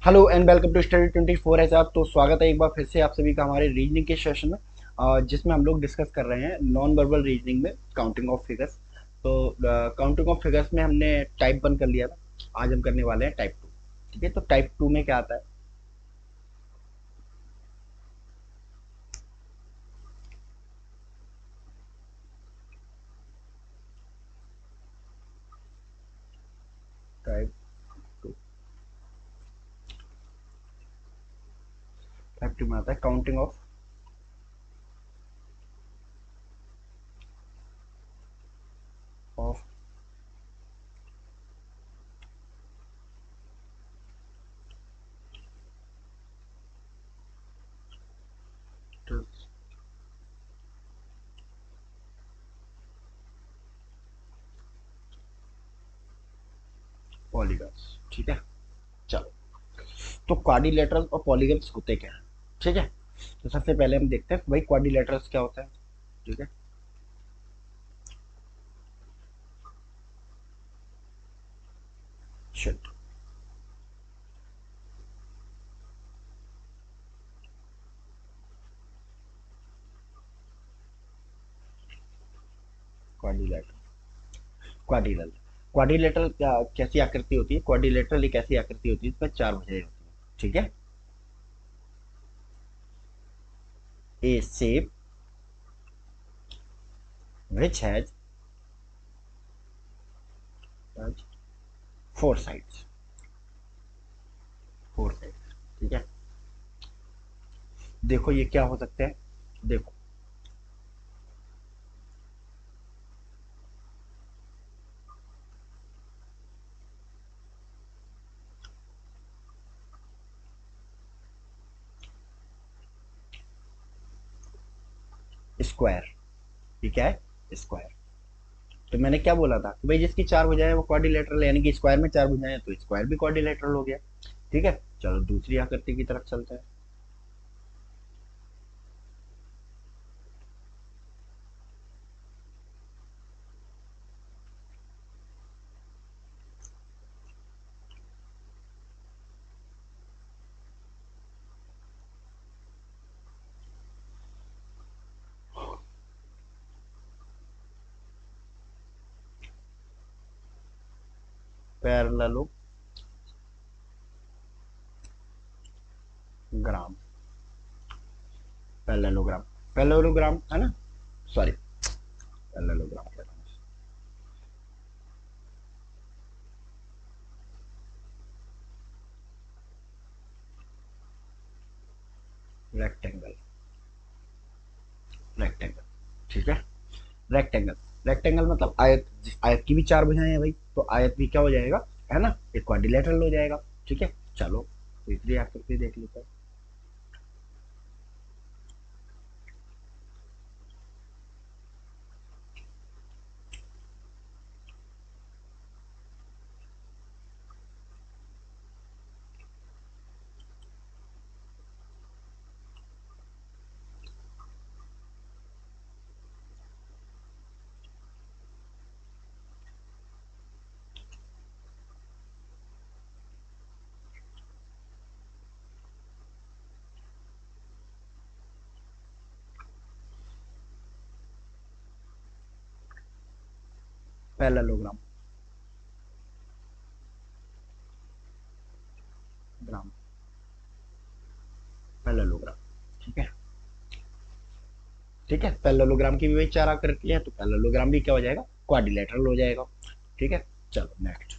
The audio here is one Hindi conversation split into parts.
Hello and welcome to study 24 है साहब। तो स्वागत है एक बार फिर से आप सभी का हमारे रीजनिंग के सेशन में, जिसमें हम लोग डिस्कस कर रहे हैं नॉन वर्बल रीजनिंग में काउंटिंग ऑफ फिगर्स। तो काउंटिंग ऑफ फिगर्स में हमने टाइप 1 कर लिया था। आज हम करने वाले हैं टाइप 2। ठीक है, तो टाइप 2 में क्या आता है? टाइप 2, टाइप 2 में आता है काउंटिंग ऑफ पॉलीगन्स। ठीक है, चलो। तो क्वाड्रिलेटरल और पॉलीगन्स होते क्या है? ठीक है, तो सबसे पहले हम देखते हैं भाई क्वाड्रिलेटरल्स क्या होता है। ठीक है, शिट। क्वाड्रिलेटरल, क्वाड्रिलल। क्वाड्रिलेटरल कैसी आकृति होती है? क्वाड्रिलेटरल एक ऐसी आकृति होती है जिसमें चार भुजाएं होती हैं। ठीक है, a shape which has four sides, four sides. ठीक है, देखो ये क्या हो सकते हैं। देखो, स्क्वायर। ये क्या है? स्क्वायर। तो मैंने क्या बोला था कि भाई जिसकी चार भुजाएं हैं वो क्वाड्रिलेटरल है, यानी कि स्क्वायर में चार भुजाएं हैं तो स्क्वायर भी क्वाड्रिलेटरल हो गया। ठीक है, चलो दूसरी आकृति की तरफ चलते हैं। पैरेललोग्राम, पैरेललोग्राम, पैरेललोग्राम है ना? सॉरी, पैरेललोग्राम कह रहा हूँ। Rectangle, rectangle. ठीक है, रेक्टेंगल। रेक्टेंगल मतलब आयत। आयत की भी चार भुजाएं हैं भाई, तो आयत भी क्या हो जाएगा? है ना, एक क्वाड्रिलेटरल हो जाएगा। ठीक है, चलो तीसरी आकृति देख लेते हैं। पैरेललोग्राम, ग्राम, पैरेललोग्राम। ठीक है, ठीक है, पैरेललोग्राम की भी वही चार आकृतियां हैं तो पैरेललोग्राम भी क्या हो जाएगा? क्वाड्रिलेटरल हो जाएगा। ठीक है, चलो नेक्स्ट।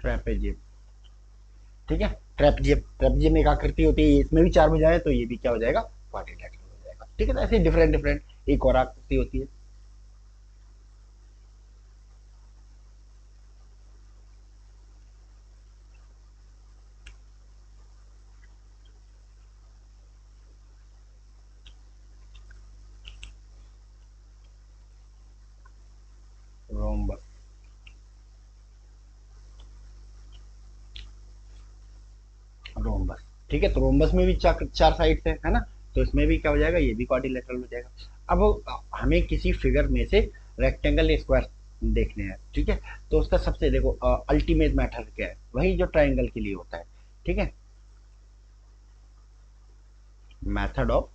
ट्रेपेजियम। ठीक है, ट्रेपेजियम, ट्रेपेजियम एक आकृति होती है, इसमें भी चार भुजाएं हैं तो ये भी क्या हो जाएगा? क्वाड्रिलेटरल हो जाएगा। ठीक है, तो ऐसे डिफरेंट डिफरेंट एक और आकृति होती है। रोम्बस। ठीक है, तो रोम्बस में भी चार साइड्स है ना, तो इसमें भी क्या हो जाएगा, ये भी क्वाड्रिलेटरल हो जाएगा। अब हमें किसी फिगर में से रेक्टेंगल स्क्वायर देखने हैं, ठीक है, तो उसका सबसे देखो अल्टीमेट मेथड क्या है, वही जो ट्राइंगल के लिए होता है। ठीक है, method of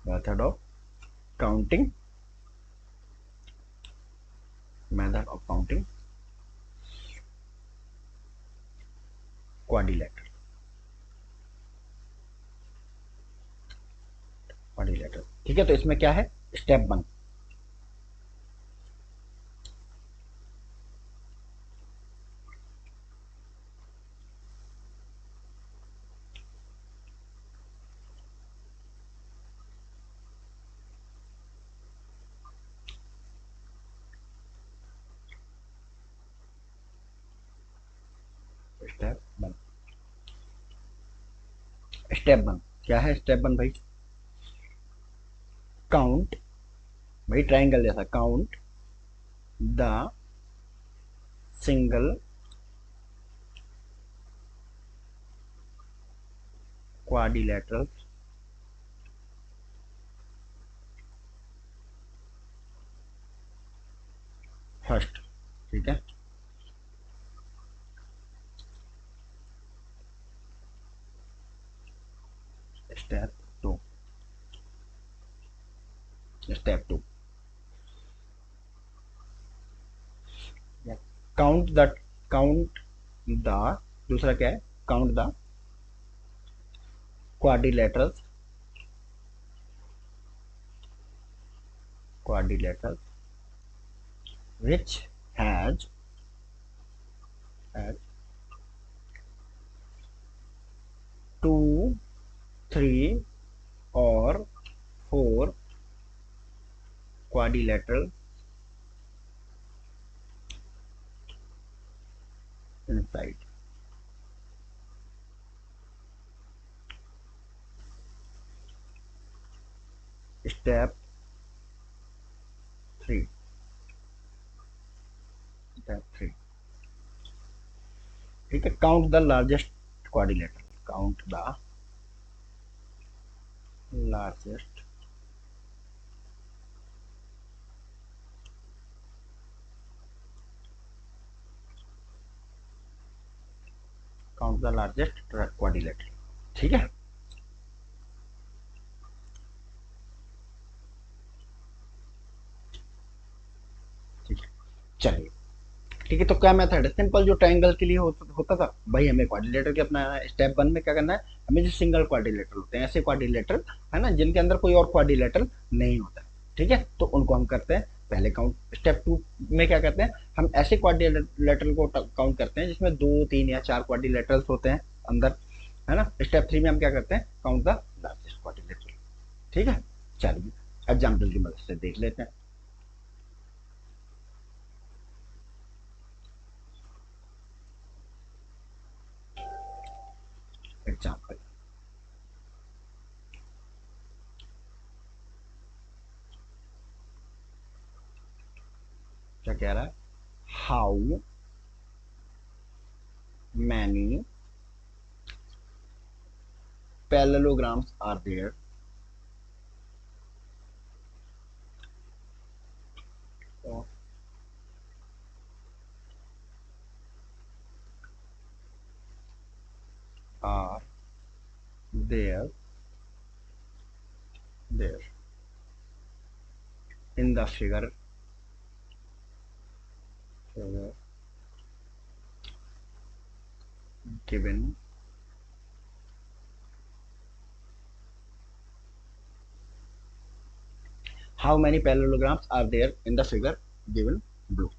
method of counting method of counting quadrilateral quadrilateral. ठीक है, तो इसमें क्या है, step one. Step one step one क्या है, स्टेप वन भाई, काउंट, भाई ट्राइंगल जैसा, count the single quadrilateral first. ठीक है, step two step two count the count the दूसरा क्या है, count the quadrilateral quadrilateral which has 2, 3 or 4 quadrilateral inside। Step three step three ठीक है, count the largest quadrilateral, count the largest count the largest quadrilateral. ठीक है, ठीक है, चलिए। ठीक है, तो क्या मेथड है, सिंपल जो ट्राइंगल के लिए होता था भाई, हमें क्वाड्रिलेटरल के अपना स्टेप वन में क्या करना है, हमें जो सिंगल क्वाड्रिलेटरल होते हैं, ऐसे क्वाड्रिलेटरल है ना जिनके अंदर कोई और क्वाड्रिलेटरल नहीं होता है, ठीक है, तो उनको हम करते हैं पहले काउंट। स्टेप टू में क्या करते हैं, हम ऐसे क्वाड्रिलेटरल को काउंट करते हैं जिसमें 2, 3 या 4 क्वाड्रिलेटरल्स होते हैं अंदर, है ना। स्टेप थ्री में हम क्या करते हैं, काउंट द लार्जेस्ट क्वाड्रिलेटरल। ठीक है, चलिए एग्जाम्पल की मदद से देख लेते हैं। एग्जाम्पल क्या कह रहा है, how many parallelograms are there of are there in the figure given how many parallelograms are there in the figure given below।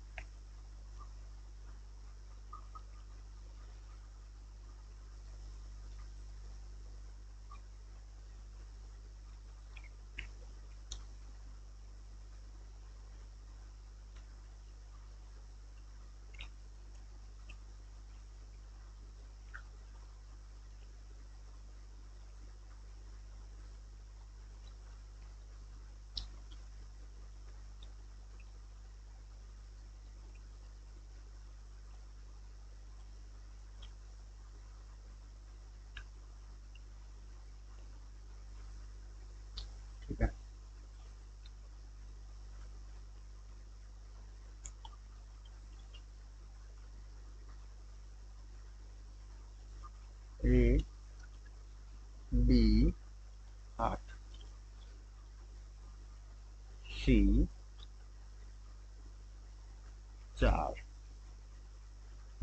4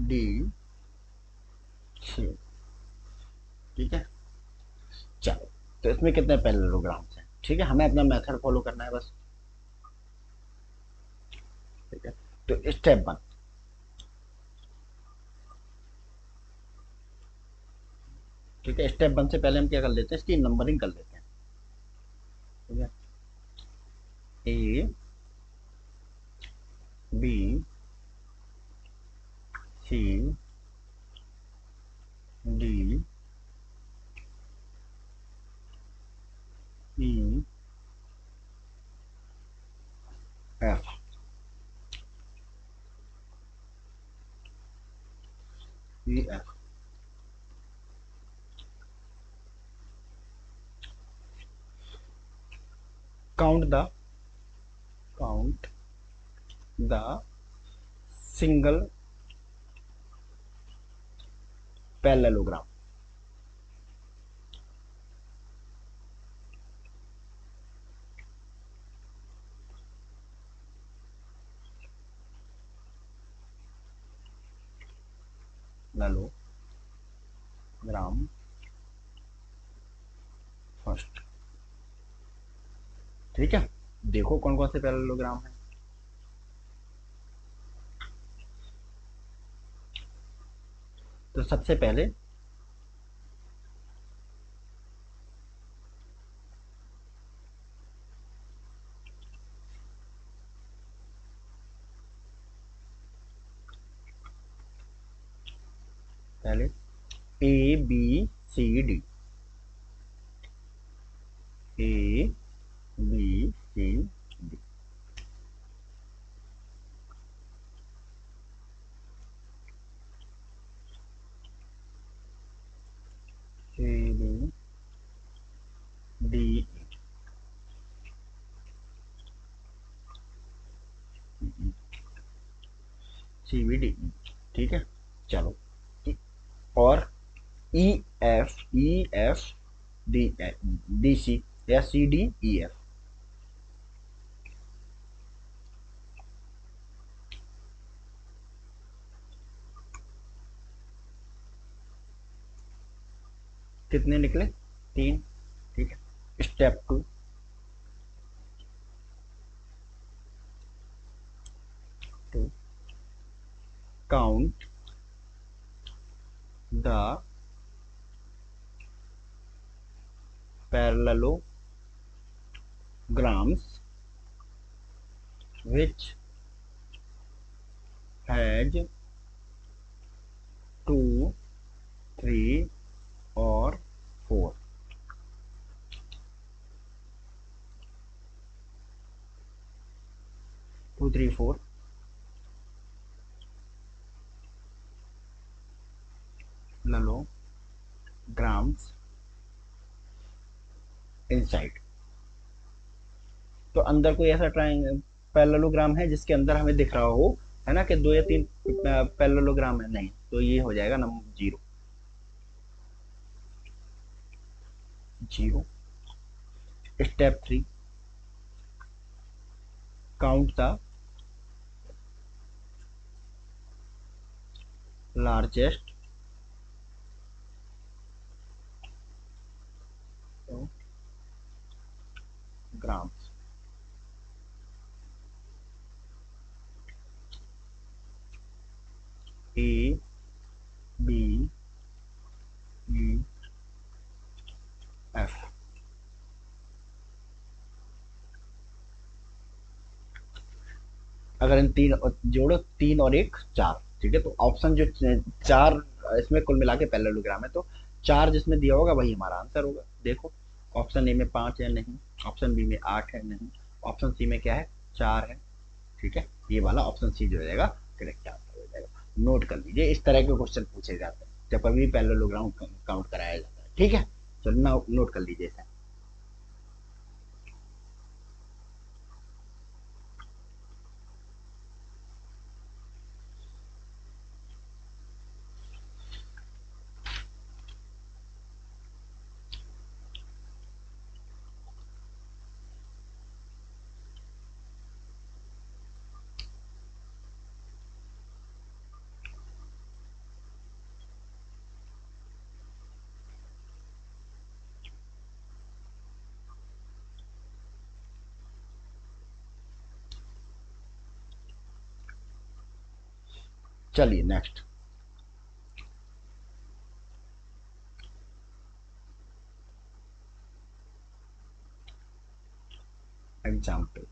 D 6। ठीक है, चलो। तो इसमें कितने पैरेललोग्राम्स हैं? ठीक है, हमें अपना मेथड फॉलो करना है बस। ठीक है, तो स्टेप 1। ठीक है, स्टेप 1 से पहले हम क्या कर लेते हैं, इसकी नंबरिंग कर लेते हैं। ठीक है, A B C D E F. E F. Count the count the single parallelogram. Parallelogram first. ठीक है, देखो कौन कौन से पैरेललोग्राम है। तो सबसे पहले पहले A B C D. A B C D. A B D C B D. ठीक है, चलो। और E F D D C या सी डी ई एफ। कितने निकले? 3। ठीक है, step 2। To count the parallelograms which has 2, 3 or 4। 2, 3, 4 parallelograms inside। तो अंदर कोई ऐसा ट्राइंगल पैरेललोग्राम है जिसके अंदर हमें दिख रहा हो, है ना, कि 2 या 3 पैरेललोग्राम है? नहीं, तो ये हो जाएगा number 0। 0। Step 3। Count the largest grams. A B E F. अगर इन तीन जोड़ो, 3 और 1 4। ठीक है, तो ऑप्शन जो 4 इसमें कुल मिला के पैरेललोग्राम है, तो 4 जिसमें दिया होगा वही हमारा आंसर होगा। देखो, ऑप्शन ए में 5 है, नहीं। ऑप्शन बी में 8 है, नहीं। ऑप्शन सी में क्या है? 4 है। ठीक है, ये वाला ऑप्शन सी जो हो जाएगा करेक्ट आंसर हो जाएगा। नोट कर लीजिए, इस तरह के क्वेश्चन पूछे जाते हैं जब कभी पैरेललोग्राम काउंट कराया जाता है। ठीक है, चलो नोट कर लीजिए इसे। चलिए next example.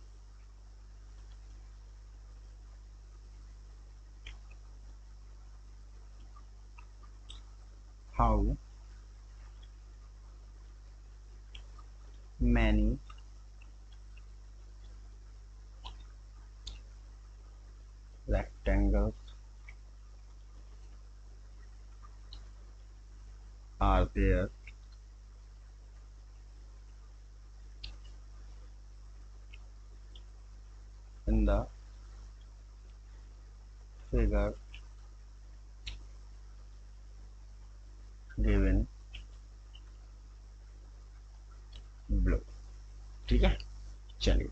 How many rectangles are there in the figure given below। ठीक है, चलिए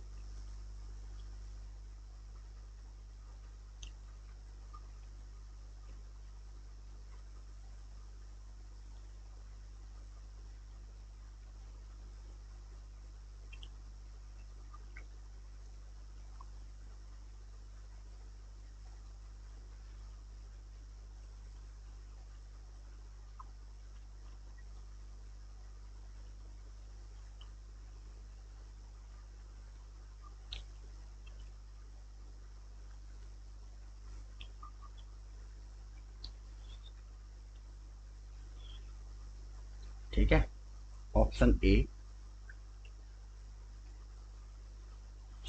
ठीक है। Option A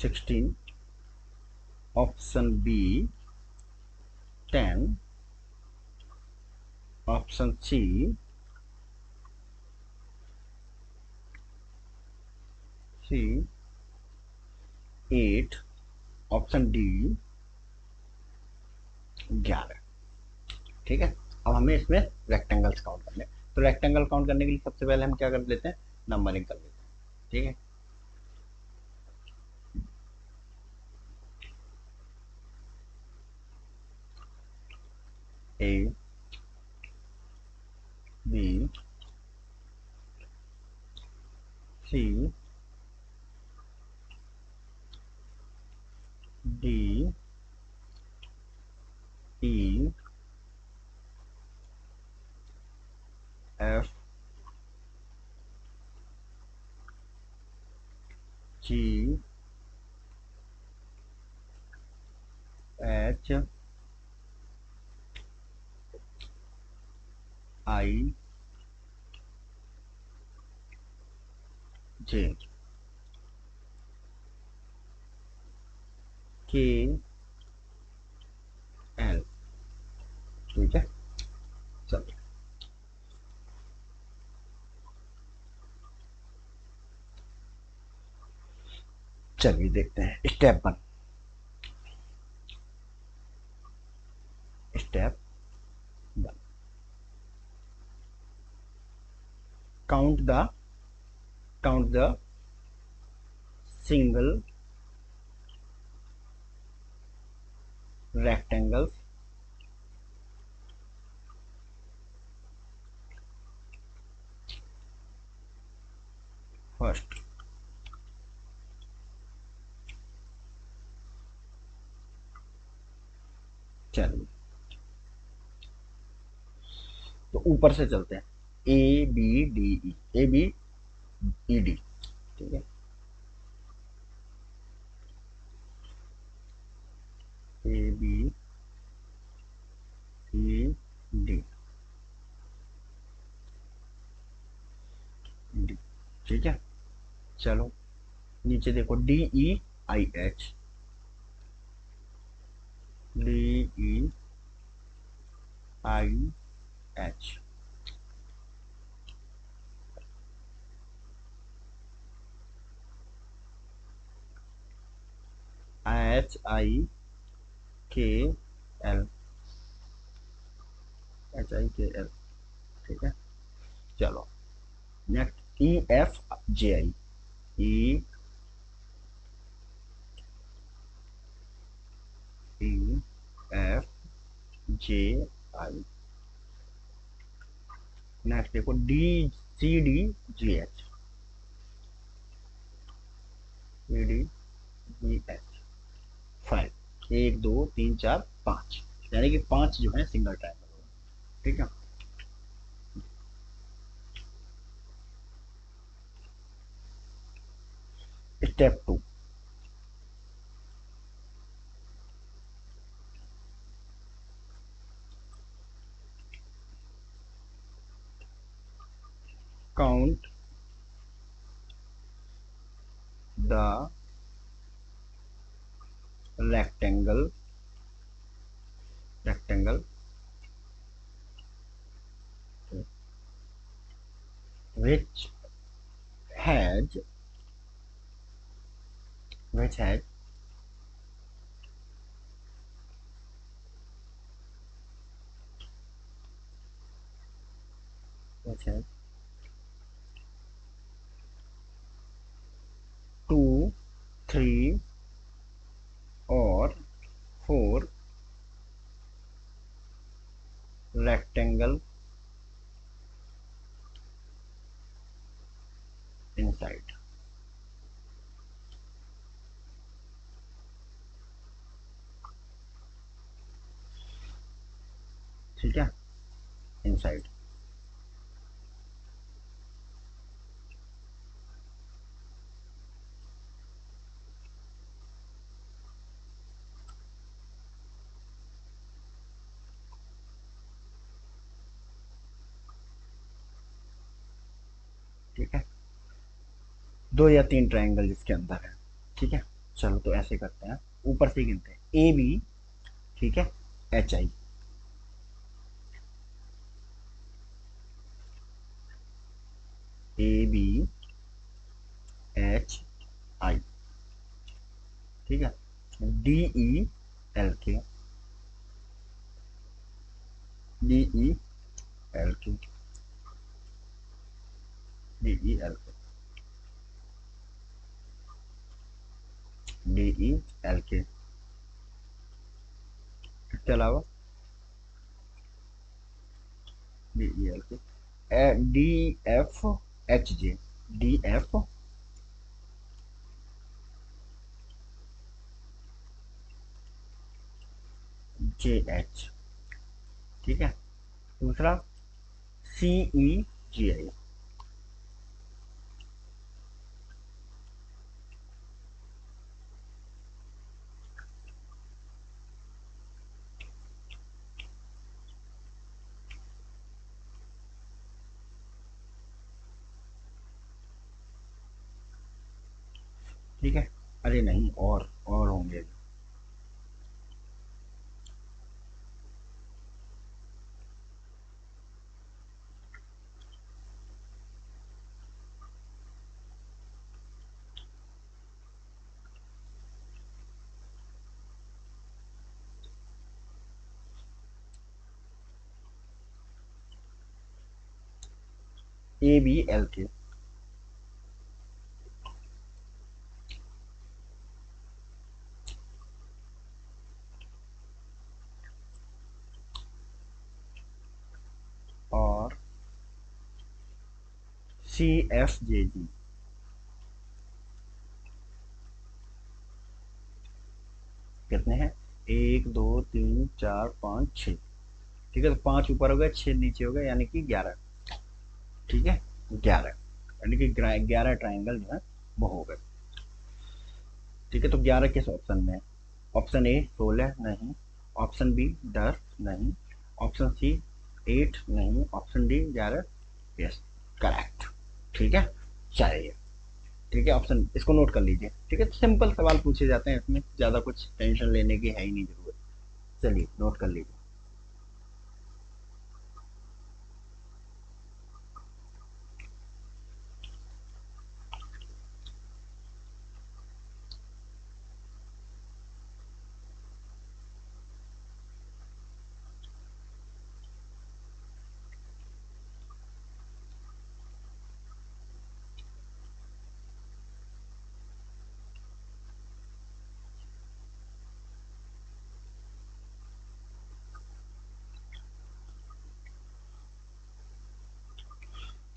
16, option B 10, option C 8, option D 11। ठीक है, अब हमें इसमें रेक्टेंगल्स काउंट करने, तो रेक्टेंगल काउंट करने के लिए सबसे पहले हम क्या कर लेते हैं, नंबरिंग कर लेते हैं। ठीक है, A B C D E F G H I J K L. ठीक है, चलिए चलिए देखते हैं step 1। Step 1, count the single rectangles first। चलिए तो ऊपर से चलते हैं, A B D E, A B E D. ठीक है, A B E D D. ठीक है, चलो नीचे देखो, D E I H, D E I H, H I K L, H I K L. ठीक है, चलो next E F J I, E E F J I. Next देखो, D C D G H, C D G H 5, 1 2 3 4 5। यानी कि 5 जो है सिंगल ट्रायंगल होगा। ठीक है। Step 2, count the rectangle rectangle which has which has which has 2, 3 or 4 rectangle inside। ठीक है, इनसाइड। ठीक है, 2 या 3 ट्रायंगल जिसके अंदर है। ठीक है, चलो तो ऐसे करते हैं, ऊपर से ही गिनते हैं। ए बी, ठीक है, H I, A B H I, ठीक है, D E L K, D E L K, D E L K, D E L K. इसके अलावा D E L K, D F H J, D F J H. ठीक है, दूसरा सी ई जी आई। ठीक है, अरे नहीं, और होंगे। ए बी एल के, और सी एफ जे जी। कितने हैं? 1 2 3 4 5 6। ठीक है, तो 5 ऊपर हो गए, 6 नीचे हो गए, यानी कि 11। ठीक है, 11, यानी कि 11 ट्राइंगल जो है वो हो गए। ठीक है, तो 11 किस ऑप्शन में है? ऑप्शन ए 16 नहीं, ऑप्शन बी 10 नहीं, ऑप्शन सी 8 नहीं, ऑप्शन डी 11। Yes, correct. ठीक है, चलिए। ठीक है, ऑप्शन इसको नोट कर लीजिए। ठीक है, तो सिंपल सवाल पूछे जाते हैं, इसमें ज़्यादा कुछ टेंशन लेने की है ही नहीं ज़रूरत। चलिए नोट कर लीजिए।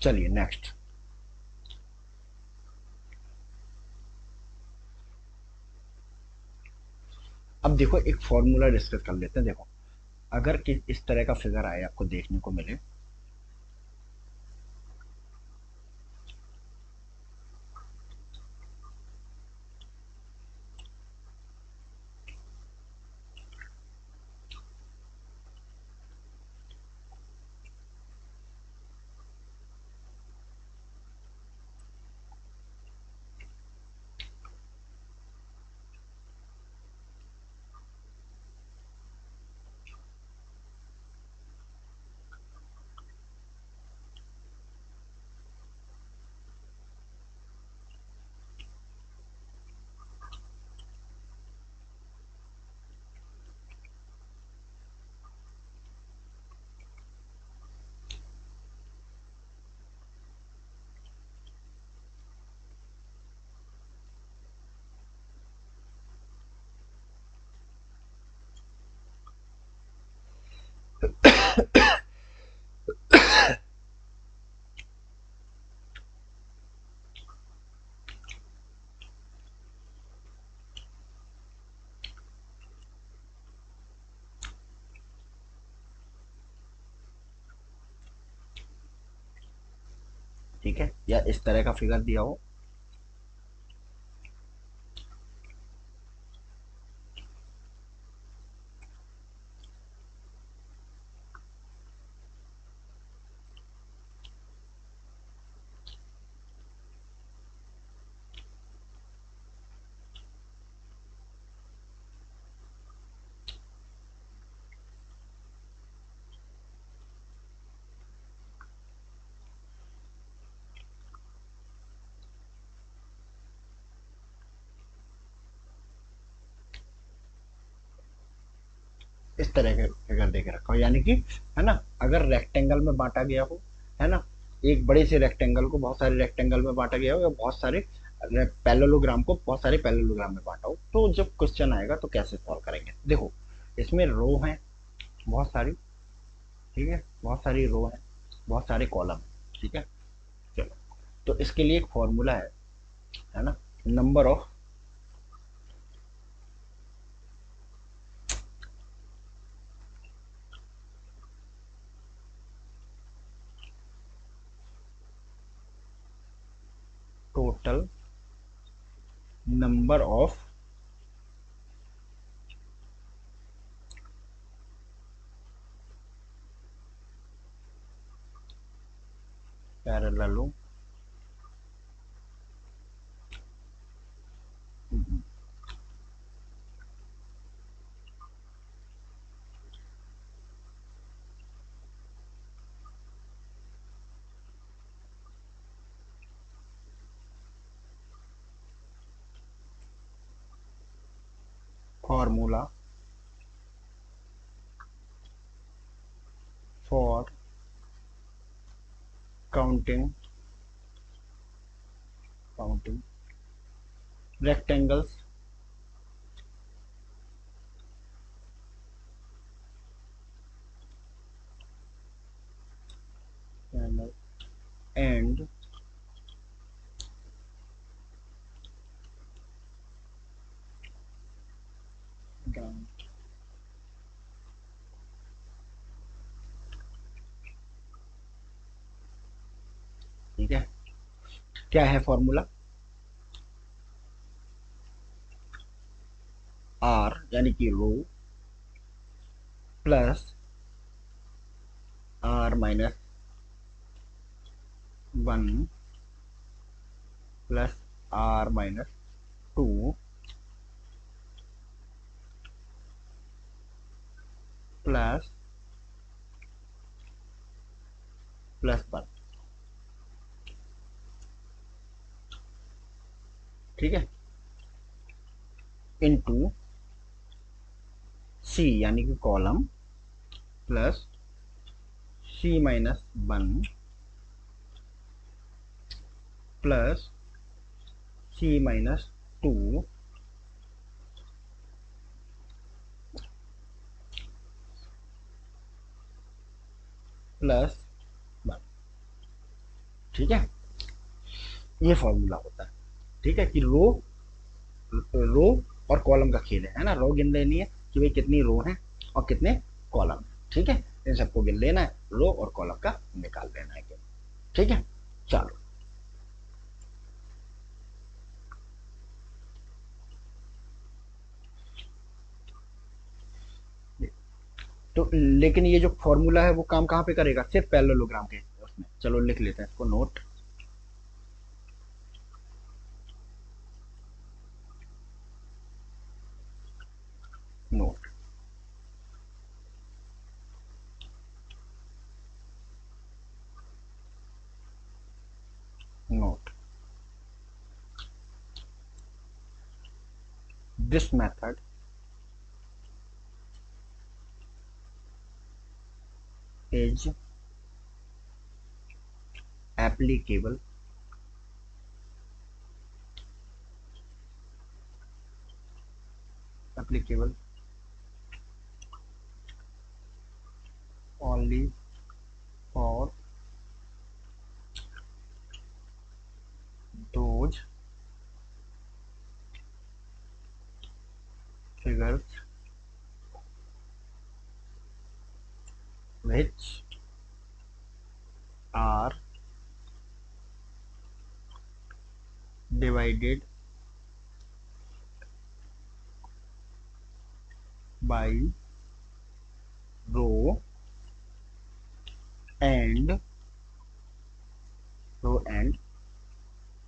चलिए नेक्स्ट। अब देखो, एक फॉर्मूला डिस्कस कर लेते हैं। देखो, अगर इस तरह का फिगर आए आपको देखने को मिले, ठीक है, या इस तरह का फिगर दिया हो, इस तरह के फिगर दे के रखा हो, यानी कि, है ना, अगर रेक्टेंगल में बांटा गया हो, है ना, एक बड़े से रेक्टेंगल को बहुत सारे रेक्टेंगल में बांटा गया हो, या बहुत सारे पैरेललोग्राम को बहुत सारे पैरेललोग्राम में बांटा हो, तो जब क्वेश्चन आएगा तो कैसे सॉल्व करेंगे। देखो, इसमें रो हैं बहुत सारी, ठीक है, बहुत सारी रो हैं, बहुत सारे कॉलम हैं, ठीक है। चलो, तो इसके लिए एक फॉर्मूला है ना, number of total number of parallelogram formula for counting counting rectangles and ground। ठीक है, क्या है फॉर्मूला, आर यानी कि row plus R minus 1 plus R minus 2 plus plus 1। ठीक है, इनटू सी यानी कि column plus C minus 1 plus C minus 2 plus 1। ठीक है, ये फॉर्मूला होता है। ठीक है, कि रो और कॉलम का खेल है ना, रो गिन लेनी है कि भाई कितनी रो हैं और कितने कॉलम। ठीक है, इन सबको गिन लेना है, रो और कॉलम का निकाल लेना है। ठीक है, चलो। तो लेकिन ये जो फॉर्मूला है वो काम कहाँ पे करेगा, सिर्फ पैरेललोग्राम के उसमें। चलो लिख लेते हैं इसको, note. Note note this method is applicable applicable only for those figures which are divided by row and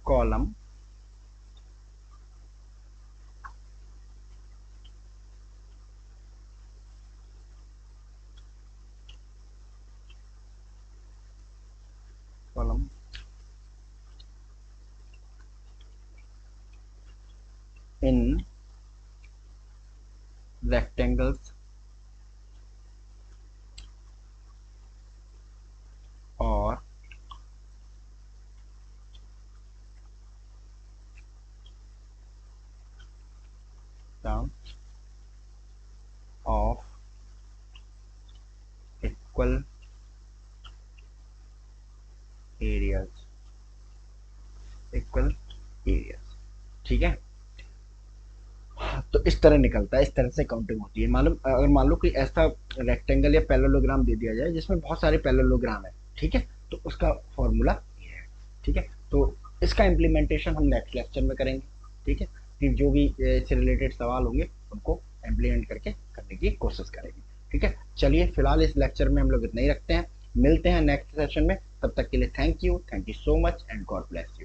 column column in rectangles or terms of equal areas, equal areas। ठीक है, तो इस तरह निकलता है, इस तरह से काउंटिंग होती है। मालूम, अगर मान लो कोई ऐसा रेक्टेंगल या पैरेललोग्राम दे दिया जाए जिसमें बहुत सारे पैरेललोग्राम है, ठीक है, तो उसका फॉर्मूला ये है। ठीक है, तो इसका इम्प्लीमेंटेशन हम नेक्स्ट लेक्चर में करेंगे। ठीक है, कि जो भी इससे रिलेटेड सवाल होंगे उनको इम्प्लीमेंट करके करने की कोशिश करेंगे। ठीक है, चलिए फिलहाल इस लेक्चर में हम लोग इतना ही रखते हैं, मिलते हैं नेक्स्ट सेशन में। तब तक के लिए thank you so much and God bless.